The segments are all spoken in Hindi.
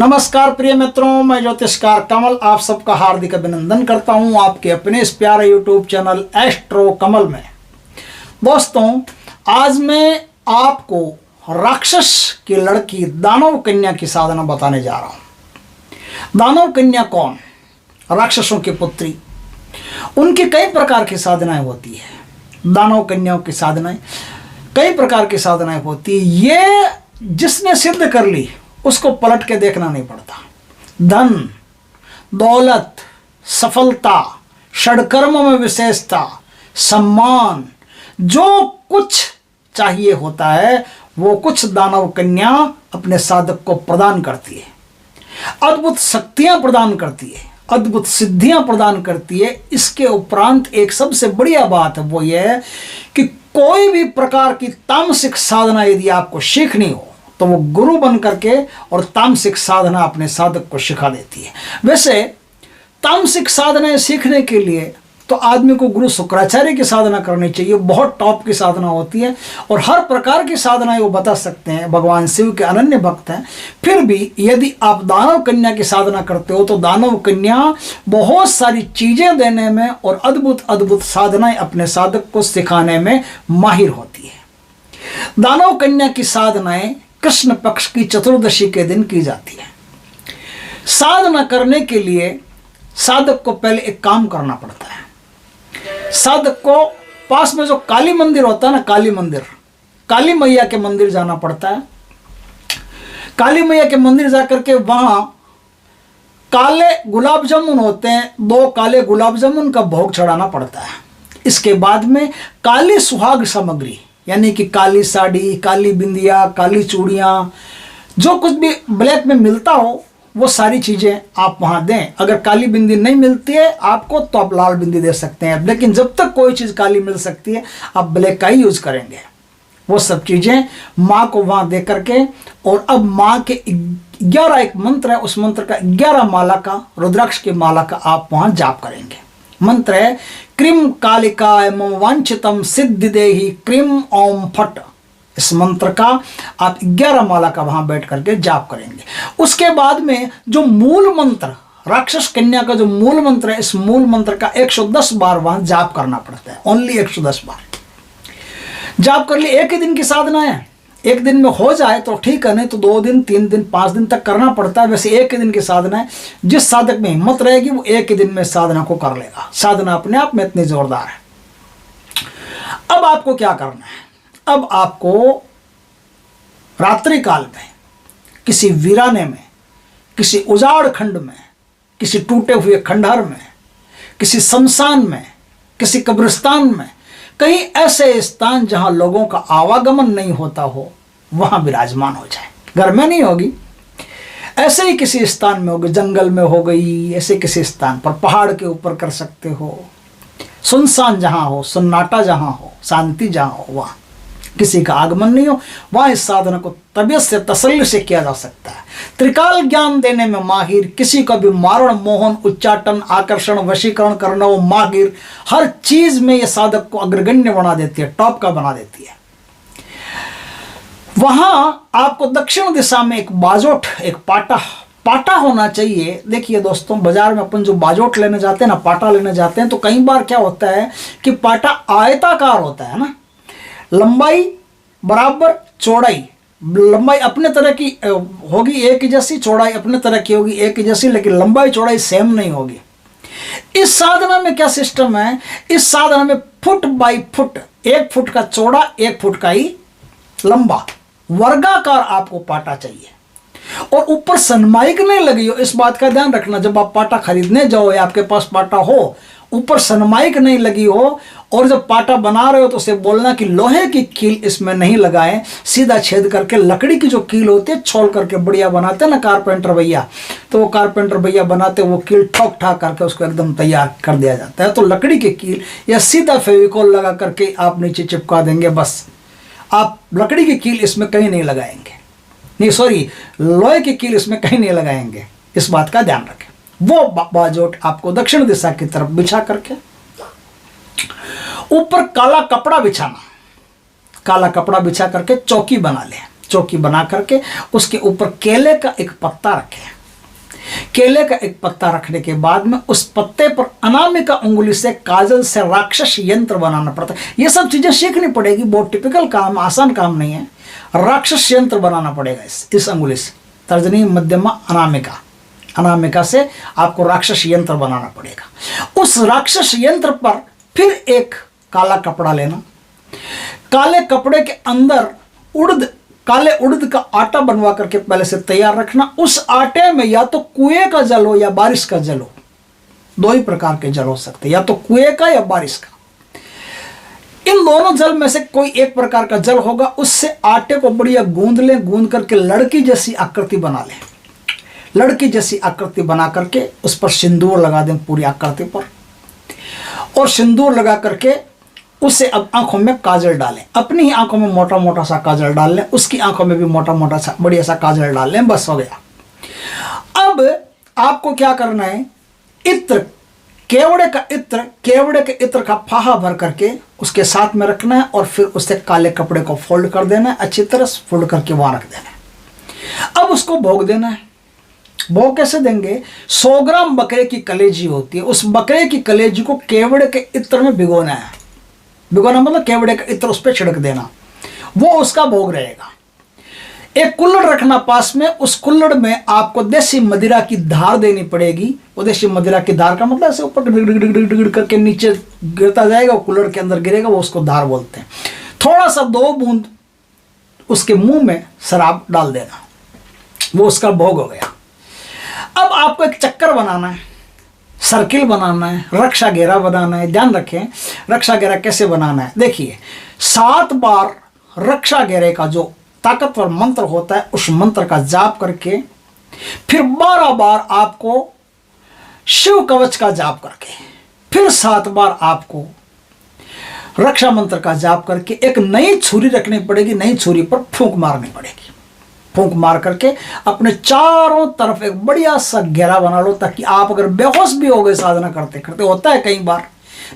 नमस्कार प्रिय मित्रों, मैं ज्योतिषकार कमल आप सबका हार्दिक अभिनंदन करता हूं आपके अपने इस प्यारे यूट्यूब चैनल एस्ट्रो कमल में। दोस्तों, आज मैं आपको राक्षस की लड़की दानव कन्या की साधना बताने जा रहा हूं। दानव कन्या कौन? राक्षसों की पुत्री। उनकी कई प्रकार की साधनाएं होती है। दानव कन्याओं की साधनाएं कई प्रकार की साधनाएं होती है। ये जिसने सिद्ध कर ली उसको पलट के देखना नहीं पड़ता। धन, दौलत, सफलता, षड्कर्म में विशेषता, सम्मान, जो कुछ चाहिए होता है वो कुछ दानव कन्या अपने साधक को प्रदान करती है। अद्भुत शक्तियां प्रदान करती है, अद्भुत सिद्धियां प्रदान करती है। इसके उपरांत एक सबसे बढ़िया बात है वो ये है कि कोई भी प्रकार की तामसिक साधना यदि आपको सीखनी हो तो वो गुरु बन करके और तामसिक साधना अपने साधक को सिखा देती है। वैसे तामसिक साधनाएं सीखने के लिए तो आदमी को गुरु शुक्राचार्य की साधना करनी चाहिए। बहुत टॉप की साधना होती है और हर प्रकार की साधनाएं वो बता सकते हैं। भगवान शिव के अनन्य भक्त हैं। फिर भी यदि आप दानव कन्या की साधना करते हो तो दानव कन्या बहुत सारी चीजें देने में और अद्भुत अद्भुत साधनाएं अपने साधक को सिखाने में माहिर होती है। दानव कन्या की साधनाएं कृष्ण पक्ष की चतुर्दशी के दिन की जाती है। साधना करने के लिए साधक को पहले एक काम करना पड़ता है। साधक को पास में जो काली मंदिर होता है ना, काली मंदिर, काली मैया के मंदिर जाना पड़ता है। काली मैया के मंदिर जाकर के वहां काले गुलाब जामुन होते हैं, 2 काले गुलाब जामुन का भोग चढ़ाना पड़ता है। इसके बाद में काली सुहाग सामग्री यानी कि काली साड़ी, काली बिंदिया, काली चूड़ियाँ, जो कुछ भी ब्लैक में मिलता हो वो सारी चीज़ें आप वहाँ दें। अगर काली बिंदी नहीं मिलती है आपको तो आप लाल बिंदी दे सकते हैं, लेकिन जब तक कोई चीज़ काली मिल सकती है आप ब्लैक का ही यूज़ करेंगे। वो सब चीज़ें माँ को वहाँ दे करके, और अब माँ के 11 एक मंत्र है, उस मंत्र का 11 माला का, रुद्राक्ष की माला का आप वहाँ जाप करेंगे। मंत्र है क्रीम कालिकाय मम वांछितम सिद्धि देहि क्रीम ओम फट। इस मंत्र का आप 11 माला का वहां बैठ करके जाप करेंगे। उसके बाद में जो मूल मंत्र, राक्षस कन्या का जो मूल मंत्र है, इस मूल मंत्र का 110 बार वहां जाप करना पड़ता है। ओनली 110 बार जाप कर लिए। एक ही दिन की साधना है, एक दिन में हो जाए तो ठीक है, नहीं तो 2 दिन, 3 दिन, 5 दिन तक करना पड़ता है। वैसे एक ही दिन की साधना है। जिस साधक में हिम्मत रहेगी वो एक ही दिन में साधना को कर लेगा। साधना अपने आप में इतनी जोरदार है। अब आपको क्या करना है? अब आपको रात्रि काल में किसी वीराने में, किसी उजाड़ खंड में, किसी टूटे हुए खंडहर में, किसी शमशान में, किसी कब्रिस्तान में, कहीं ऐसे स्थान जहां लोगों का आवागमन नहीं होता हो वहां विराजमान हो जाए। घर में नहीं होगी, ऐसे ही किसी स्थान में होगी, जंगल में हो गई, ऐसे किसी स्थान पर, पहाड़ के ऊपर कर सकते हो, सुनसान जहां हो, सन्नाटा जहां हो, शांति जहां हो, वहां किसी का आगमन नहीं हो, वहां इस साधना को तबीयत से तसल्ली से किया जा सकता है। त्रिकाल ज्ञान देने में माहिर, किसी का भी मारण, मोहन, उच्चाटन, आकर्षण, वशीकरण करना वो माहिर, हर चीज में ये साधक को अग्रगण्य बना देती है, टॉप का बना देती है। वहां आपको दक्षिण दिशा में एक बाजोट, एक पाटा होना चाहिए। देखिए दोस्तों, बाजार में अपन जो बाजोट लेने जाते हैं ना, पाटा लेने जाते हैं, तो कई बार क्या होता है कि पाटा आयताकार होता है ना, लंबाई बराबर, चौड़ाई, लंबाई अपने तरह की होगी एक ही जैसी, चौड़ाई अपने तरह की होगी एक ही जैसी, लेकिन लंबाई चौड़ाई सेम नहीं होगी। इस साधना में क्या सिस्टम है? इस साधना में फुट बाई फुट, 1 फुट का चौड़ा, 1 फुट का ही लंबा, वर्गाकार आपको पाटा चाहिए। और ऊपर सनमाइक नहीं लगी हो, इस बात का ध्यान रखना। जब आप पाटा खरीदने जाओ या आपके पास पाटा हो, ऊपर सनमाइक नहीं लगी हो, और जब पाटा बना रहे हो तो उसे बोलना कि लोहे की कील इसमें नहीं लगाएं, सीधा छेद करके लकड़ी की जो कील होती है छोल करके बढ़िया बनाते हैं ना कारपेंटर भैया, तो वो कारपेंटर भैया बनाते वो कील ठोक ठाक करके उसको एकदम तैयार कर दिया जाता है। तो लकड़ी की कील या सीधा फेविकोल लगा करके आप नीचे चिपका देंगे, बस। आप लकड़ी की कील इसमें कहीं नहीं लगाएंगे, नहीं सॉरी, लोहे की कील इसमें कहीं नहीं लगाएंगे। इस बात का ध्यान रखें। वो बाजोट आपको दक्षिण दिशा की तरफ बिछा करके ऊपर काला कपड़ा बिछाना, काला कपड़ा बिछा करके चौकी बना लें। चौकी बना करके उसके ऊपर केले का एक पत्ता रखें। केले का एक पत्ता रखने के बाद में उस पत्ते पर अनामिका उंगली से काजल से राक्षस यंत्र बनाना पड़ता है। ये सब चीजें सीखनी पड़ेगी, बहुत टिपिकल काम, आसान काम नहीं है। राक्षस यंत्र बनाना पड़ेगा इस अंगुली से, तर्जनी मध्यमा अनामिका, अनामिका से आपको राक्षस यंत्र बनाना पड़ेगा। उस राक्षस यंत्र पर फिर एक काला कपड़ा लेना, काले कपड़े के अंदर काले उड़द का आटा बनवा करके पहले से तैयार रखना। उस आटे में या तो कुएं का जल हो या बारिश का जल हो, दो ही प्रकार के जल हो सकते हैं, या तो कुएं का या बारिश का। इन दोनों जल में से कोई एक प्रकार का जल होगा। उससे आटे को बढ़िया गूंद लें, गूंद करके लड़की जैसी आकृति बना लें। लड़की जैसी आकृति बना करके उस पर सिंदूर लगा दें पूरी आकृति पर, और सिंदूर लगा करके उससे अब आंखों में काजल डालें। अपनी ही आंखों में मोटा मोटा सा काजल डाल लें, उसकी आंखों में भी मोटा मोटा सा बढ़िया सा काजल डाल लें, बस हो गया। अब आपको क्या करना है, इत्र, केवड़े के इत्र का फाहा भर करके उसके साथ में रखना है, और फिर उससे काले कपड़े को फोल्ड कर देना है, अच्छी तरह से फोल्ड करके वहां रख देना है। अब उसको भोग देना है। भोग कैसे देंगे, 100 ग्राम बकरे की कलेजी होती है, उस बकरे की कलेजी को केवड़े के इत्र में भिगोना है। भिगोना मतलब केवड़े का इत्र उस पर छिड़क देना, वो उसका भोग रहेगा। एक कुल्हड़ रखना पास में, उस कुल्हड़ में आपको देसी मदिरा की धार देनी पड़ेगी। वो देसी मदिरा की धार का मतलब ऐसे ऊपर डिग करके नीचे गिरता जाएगा, वो कुल्हड़ के अंदर गिरेगा, वो उसको धार बोलते हैं। थोड़ा सा 2 बूंद उसके मुंह में शराब डाल देना, वो उसका भोग हो गया। अब आपको एक चक्कर बनाना है, सर्किल बनाना है, रक्षा घेरा बनाना है। ध्यान रखें रक्षा घेरा कैसे बनाना है। देखिए 7 बार रक्षा घेरे का जो ताकतवर मंत्र होता है उस मंत्र का जाप करके, फिर 12 बार आपको शिव कवच का जाप करके, फिर 7 बार आपको रक्षा मंत्र का जाप करके एक नई छुरी रखनी पड़ेगी। नई छुरी पर फूंक मारनी पड़ेगी। फूंक मार करके अपने चारों तरफ एक बढ़िया सा घेरा बना लो, ताकि आप अगर बेहोश भी हो गए साधना करते करते, होता है कई बार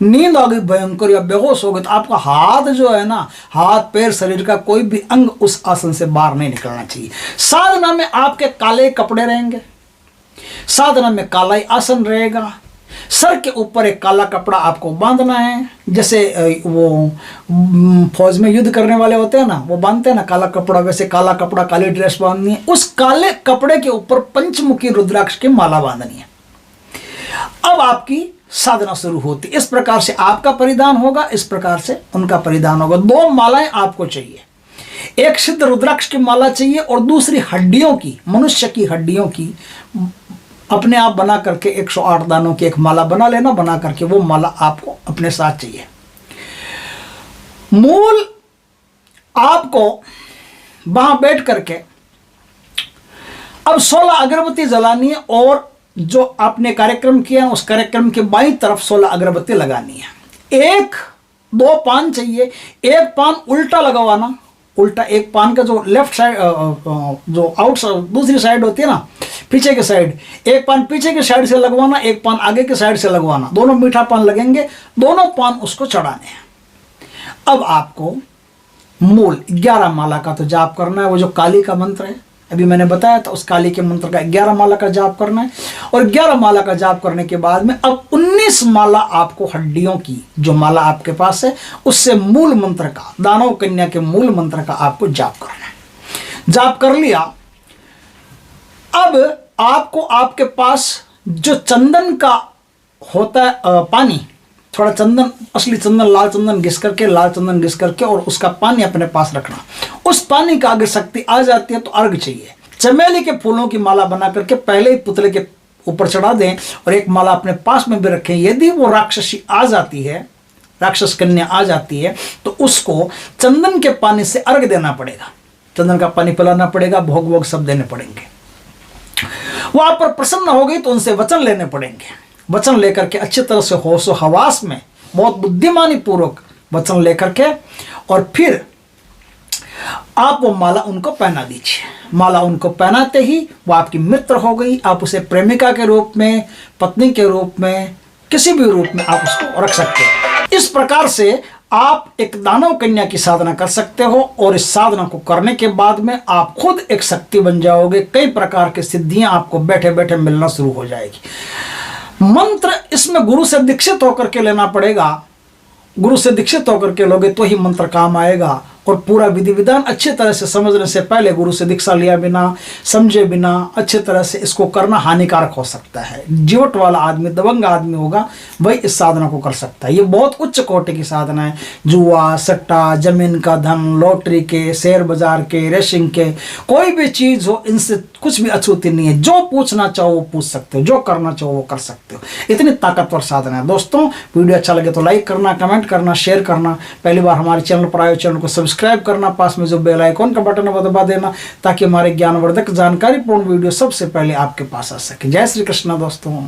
नींद आ गई भयंकर या बेहोश हो गए, तो आपका हाथ जो है ना, हाथ पैर शरीर का कोई भी अंग उस आसन से बाहर नहीं निकलना चाहिए। साधना में आपके काले कपड़े रहेंगे, साधना में काला ही आसन रहेगा। सर के ऊपर एक काला कपड़ा आपको बांधना है, जैसे वो फौज में युद्ध करने वाले होते हैं ना, वो बांधते हैं ना काला कपड़ा, वैसे काला कपड़ा काली ड्रेस बांधनी है। उस काले कपड़े के ऊपर पंचमुखी रुद्राक्ष की माला बांधनी है। अब आपकी साधना शुरू होती। इस प्रकार से आपका परिधान होगा, इस प्रकार से उनका परिधान होगा। 2 मालाएं आपको चाहिए, एक सिद्ध रुद्राक्ष की माला चाहिए और दूसरी हड्डियों की, मनुष्य की हड्डियों की अपने आप बना करके 108 दानों की एक माला बना लेना। बना करके वो माला आपको अपने साथ चाहिए। मूल आपको वहां बैठ करके अब 16 अगरबत्ती जलानी है, और जो आपने कार्यक्रम किया उस कार्यक्रम के बाईं तरफ 16 अगरबत्ती लगानी है। 1-2 पान चाहिए, एक पान उल्टा लगवाना, उल्टा एक पान का जो लेफ्ट साइड जो आउट दूसरी साइड होती है ना, पीछे के साइड, एक पान पीछे के साइड से लगवाना, एक पान आगे के साइड से लगवाना। दोनों मीठा पान लगेंगे, दोनों पान उसको चढ़ाने हैं। अब आपको मूल 11 माला का तो जाप करना है। वो जो काली का मंत्र है अभी मैंने बताया था, उस काली के मंत्र का 11 माला का जाप करना है। और 11 माला का जाप करने के बाद में अब 19 माला आपको हड्डियों की जो माला आपके पास है उससे मूल मंत्र का, दानव कन्या के मूल मंत्र का आपको जाप करना है। जाप कर लिया, अब आपको आपके पास जो चंदन का होता है पानी, थोड़ा चंदन, असली चंदन, लाल चंदन घिस करके और उसका पानी अपने पास रखना। उस पानी का अगर शक्ति आ जाती है तो अर्घ चाहिए। चमेली के फूलों की माला बना करके पहले ही पुतले के ऊपर चढ़ा दें और एक माला अपने पास में भी रखें। यदि वो राक्षसी आ जाती है, राक्षस कन्या आ जाती है, तो उसको चंदन के पानी से अर्घ देना पड़ेगा, चंदन का पानी पिलाना पड़ेगा, भोग वोग सब देने पड़ेंगे। वो आप पर प्रसन्न हो गई तो उनसे वचन लेने पड़ेंगे। वचन लेकर के अच्छी तरह से होशो हवास में बहुत बुद्धिमानी पूर्वक वचन लेकर के और फिर आप वो माला उनको पहना दीजिए। माला उनको पहनाते ही वो आपकी मित्र हो गई। आप उसे प्रेमिका के रूप में, पत्नी के रूप में, किसी भी रूप में आप उसको रख सकते हैं। इस प्रकार से आप एक दानव कन्या की साधना कर सकते हो और इस साधना को करने के बाद में आप खुद एक शक्ति बन जाओगे। कई प्रकार की सिद्धियां आपको बैठे बैठे मिलना शुरू हो जाएगी। मंत्र इसमें गुरु से दीक्षित होकर के लेना पड़ेगा। गुरु से दीक्षित होकर के लोगे तो ही मंत्र काम आएगा। और पूरा विधि विधान अच्छी तरह से समझने से पहले गुरु से दीक्षा लिया बिना, समझे बिना अच्छी तरह से इसको करना हानिकारक हो सकता है। जीवट वाला आदमी, दबंग आदमी होगा वही इस साधना को कर सकता है। ये बहुत उच्च कोटि की साधना है। जुआ, सट्टा, जमीन का धन, लॉटरी के, शेयर बाजार के, रेसिंग के, कोई भी चीज हो, इनसे कुछ भी अछूती नहीं है। जो पूछना चाहो वो पूछ सकते हो, जो करना चाहो वो कर सकते हो। इतनी ताकतवर साधना है। दोस्तों, वीडियो अच्छा लगे तो लाइक करना, कमेंट करना, शेयर करना। पहली बार हमारे चैनल पर आए, चैनल को सब्सक्राइब करना, पास में जो बेल आइकॉन का बटन है वो दबा देना, ताकि हमारे ज्ञानवर्धक जानकारीपूर्ण वीडियो सबसे पहले आपके पास आ सके। जय श्री कृष्ण दोस्तों।